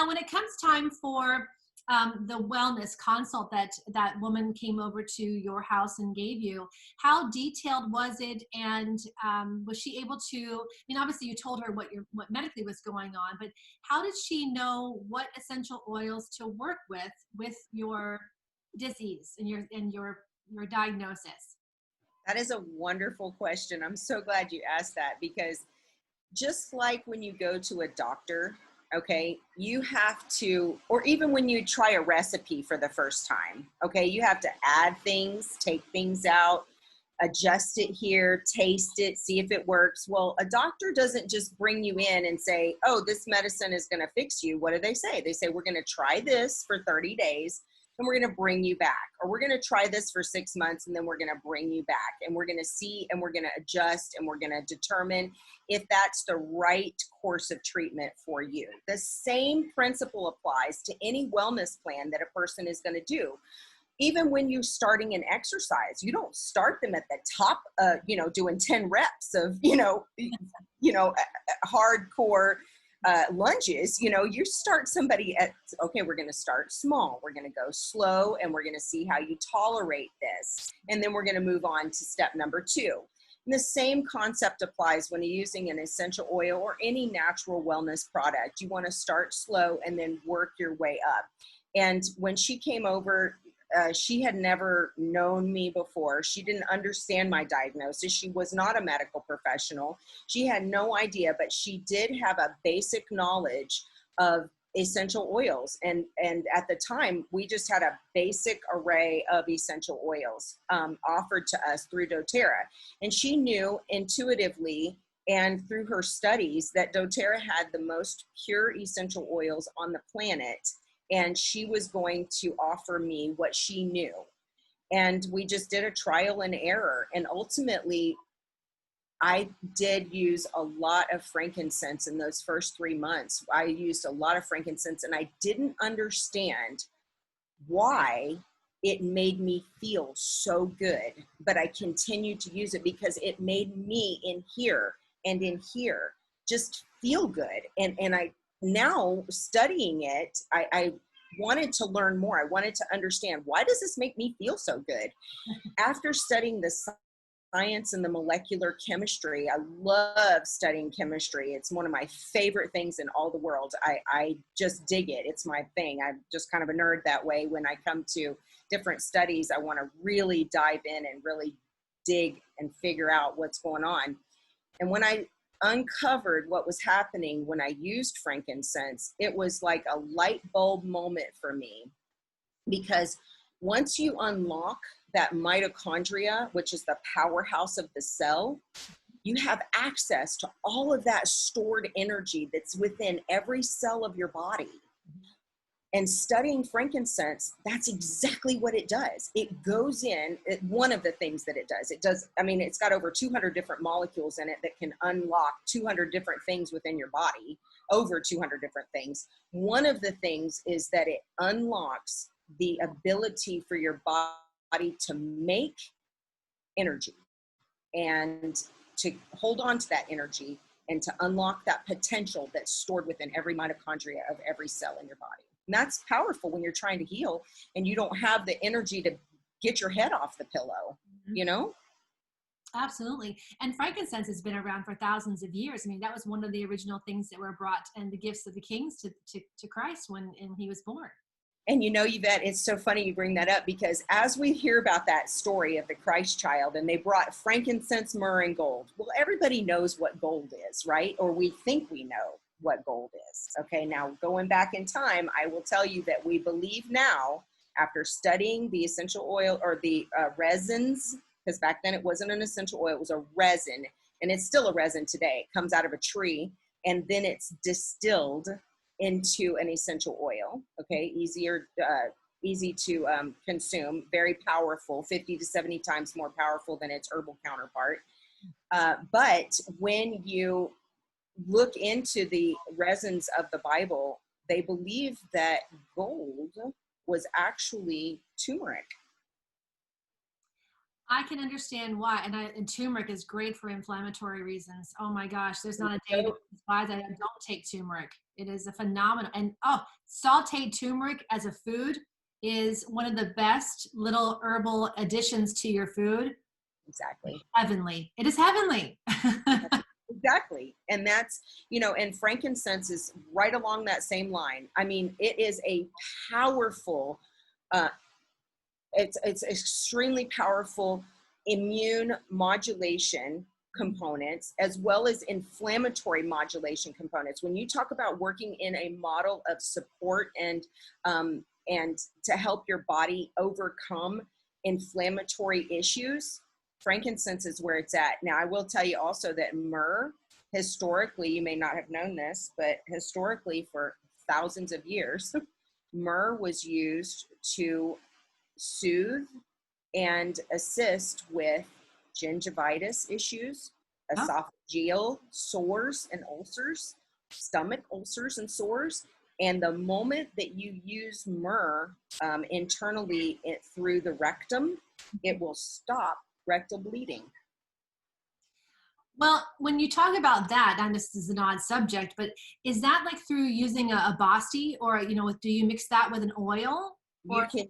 when it comes time for the wellness consult that woman came over to your house and gave you, how detailed was it? And was she able to, I mean, obviously you told her what medically was going on, but how did she know what essential oils to work with your disease and your diagnosis? That is a wonderful question. I'm so glad you asked that, because just like when you go to a doctor, okay, you have to, or even when you try a recipe for the first time, okay, you have to add things, take things out, adjust it here, taste it, see if it works. Well, a doctor doesn't just bring you in and say, oh, this medicine is going to fix you. What do they say? They say, we're going to try this for 30 days. And we're going to bring you back, or we're going to try this for 6 months and then we're going to bring you back, and we're going to see, and we're going to adjust, and we're going to determine if that's the right course of treatment for you. The same principle applies to any wellness plan that a person is going to do. Even when you're starting an exercise, you don't start them at the top, doing 10 reps of, hardcore lunges. You start somebody at, okay, we're going to start small, we're going to go slow, and we're going to see how you tolerate this, and then we're going to move on to step number 2. And the same concept applies when you're using an essential oil or any natural wellness product. You want to start slow and then work your way up. And when she came over, she had never known me before. She didn't understand my diagnosis. She was not a medical professional. She had no idea, but she did have a basic knowledge of essential oils. And at the time, we just had a basic array of essential oils offered to us through doTERRA. And she knew intuitively and through her studies that doTERRA had the most pure essential oils on the planet. And she was going to offer me what she knew. And we just did a trial and error. And ultimately, I did use a lot of frankincense in those first 3 months. I used a lot of frankincense, and I didn't understand why it made me feel so good. But I continued to use it because it made me in here and in here just feel good. And I, now studying it, I wanted to learn more. I wanted to understand, why does this make me feel so good? After studying the science and the molecular chemistry, I love studying chemistry. It's one of my favorite things in all the world. I just dig it. It's my thing. I'm just kind of a nerd that way. When I come to different studies, I want to really dive in and really dig and figure out what's going on. And when I uncovered what was happening when I used frankincense, it was like a light bulb moment for me, because once you unlock that mitochondria, which is the powerhouse of the cell, you have access to all of that stored energy that's within every cell of your body. And studying frankincense, that's exactly what it does. It goes in, one of the things that it does, I mean, it's got over 200 different molecules in it that can unlock 200 different things within your body, over 200 different things. One of the things is that it unlocks the ability for your body to make energy and to hold on to that energy and to unlock that potential that's stored within every mitochondria of every cell in your body. And that's powerful when you're trying to heal and you don't have the energy to get your head off the pillow, you know? Absolutely. And frankincense has been around for thousands of years. I mean, that was one of the original things that were brought and the gifts of the kings to Christ when he was born. And you know, Yvette, it's so funny you bring that up, because as we hear about that story of the Christ child and they brought frankincense, myrrh, and gold, well, everybody knows what gold is, right? Or we think we know what gold is. Okay, now going back in time, I will tell you that we believe now, after studying the essential oil or the resins, because back then it wasn't an essential oil, it was a resin, and it's still a resin today. It comes out of a tree, and then it's distilled into an essential oil. Okay, easy to consume, very powerful, 50 to 70 times more powerful than its herbal counterpart. But when you look into the resins of the Bible, they believe that gold was actually turmeric. I can understand why. And turmeric is great for inflammatory reasons. Oh my gosh, there's not a day that So goes by that I don't take turmeric. It is a phenomenal. And oh, sauteed turmeric as a food is one of the best little herbal additions to your food. exactly. Heavenly. It is heavenly. Exactly. And that's, and frankincense is right along that same line. I mean, it is a powerful, uh, it's extremely powerful immune modulation components as well as inflammatory modulation components. When you talk about working in a model of support and to help your body overcome inflammatory issues, frankincense is where it's at. Now, I will tell you also that myrrh, historically, you may not have known this, but historically for thousands of years, myrrh was used to soothe and assist with gingivitis issues, Huh? esophageal sores and ulcers, stomach ulcers and sores. And the moment that you use myrrh internally through the rectum, it will stop rectal bleeding. Well, when you talk about that, and this is an odd subject, but is that like through using a basti, or do you mix that with an oil? You Or can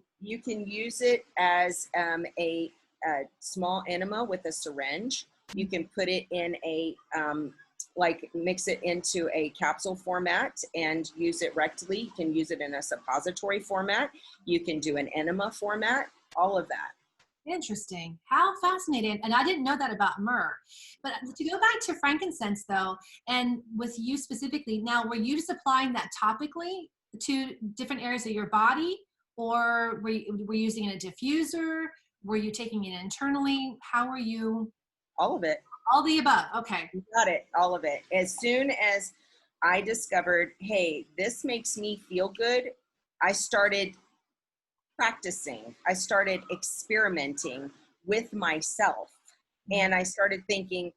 use it as a small enema with a syringe. You can put it in like mix it into a capsule format and use it rectally. You can use it in a suppository format. You can do an enema format, all of that. interesting. How fascinating. And I didn't know that about myrrh. But to go back to frankincense, though, and with you specifically, now, were you just applying that topically to different areas of your body? Or were you using a diffuser? Were you taking it internally? How were you? All of it. All the above. Okay. You got it. All of it. As soon as I discovered, hey, this makes me feel good, I started practicing. I started experimenting with myself. And I started thinking,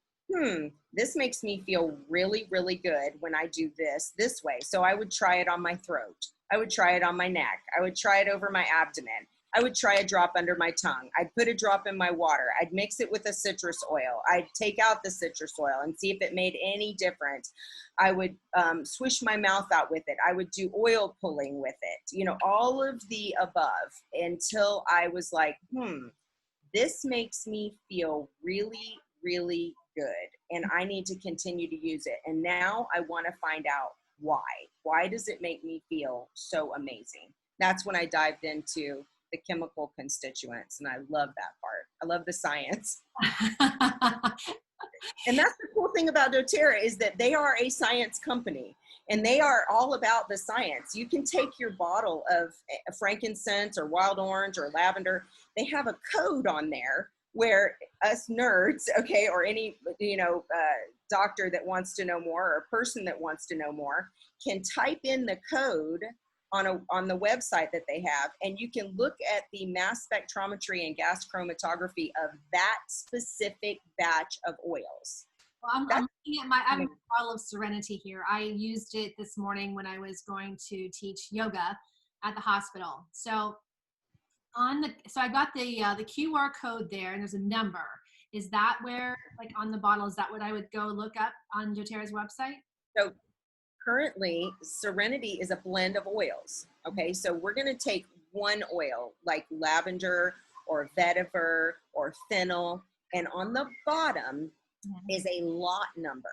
this makes me feel really, really good when I do this way. So I would try it on my throat. I would try it on my neck. I would try it over my abdomen. I would try a drop under my tongue. I'd put a drop in my water. I'd mix it with a citrus oil. I'd take out the citrus oil and see if it made any difference. I would swish my mouth out with it. I would do oil pulling with it, all of the above until I was like, this makes me feel really, really good. And I need to continue to use it. And now I want to find out why. Why does it make me feel so amazing? That's when I dived into the chemical constituents. And I love that part. I love the science. And that's the cool thing about doTERRA is that they are a science company and they are all about the science. You can take your bottle of frankincense or wild orange or lavender. They have a code on there where us nerds, okay, or any, doctor that wants to know more or person that wants to know more can type in the code on the website that they have, and you can look at the mass spectrometry and gas chromatography of that specific batch of oils. Well, I'm looking at I have a bottle of Serenity here. I used it this morning when I was going to teach yoga at the hospital. So I got the QR code there, and there's a number. Is that where, like on the bottle, is that what I would go look up on doTERRA's website? So currently, Serenity is a blend of oils. Okay, so we're going to take one oil like lavender or vetiver or fennel, and on the bottom is a lot number.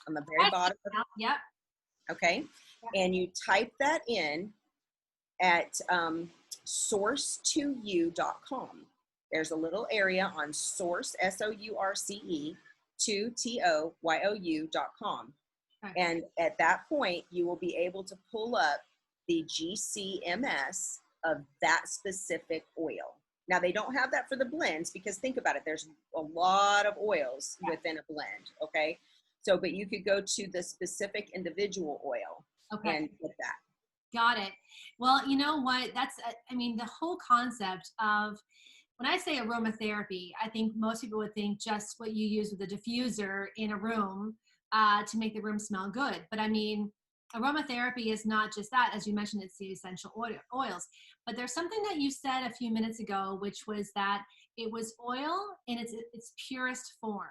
On the very bottom. Yep. Okay, and you type that in at source2u.com. There's a little area on source, SOURCE, 2TOYOU.com. Okay. And at that point, you will be able to pull up the GCMS of that specific oil. Now, they don't have that for the blends because think about it, there's a lot of oils within a blend, okay? So, but you could go to the specific individual oil and get that. Got it. Well, you know what? The whole concept of, when I say aromatherapy, I think most people would think just what you use with a diffuser in a room to make the room smell good. But I mean, aromatherapy is not just that, as you mentioned, it's the essential oils. But there's something that you said a few minutes ago, which was that it was oil in its purest form.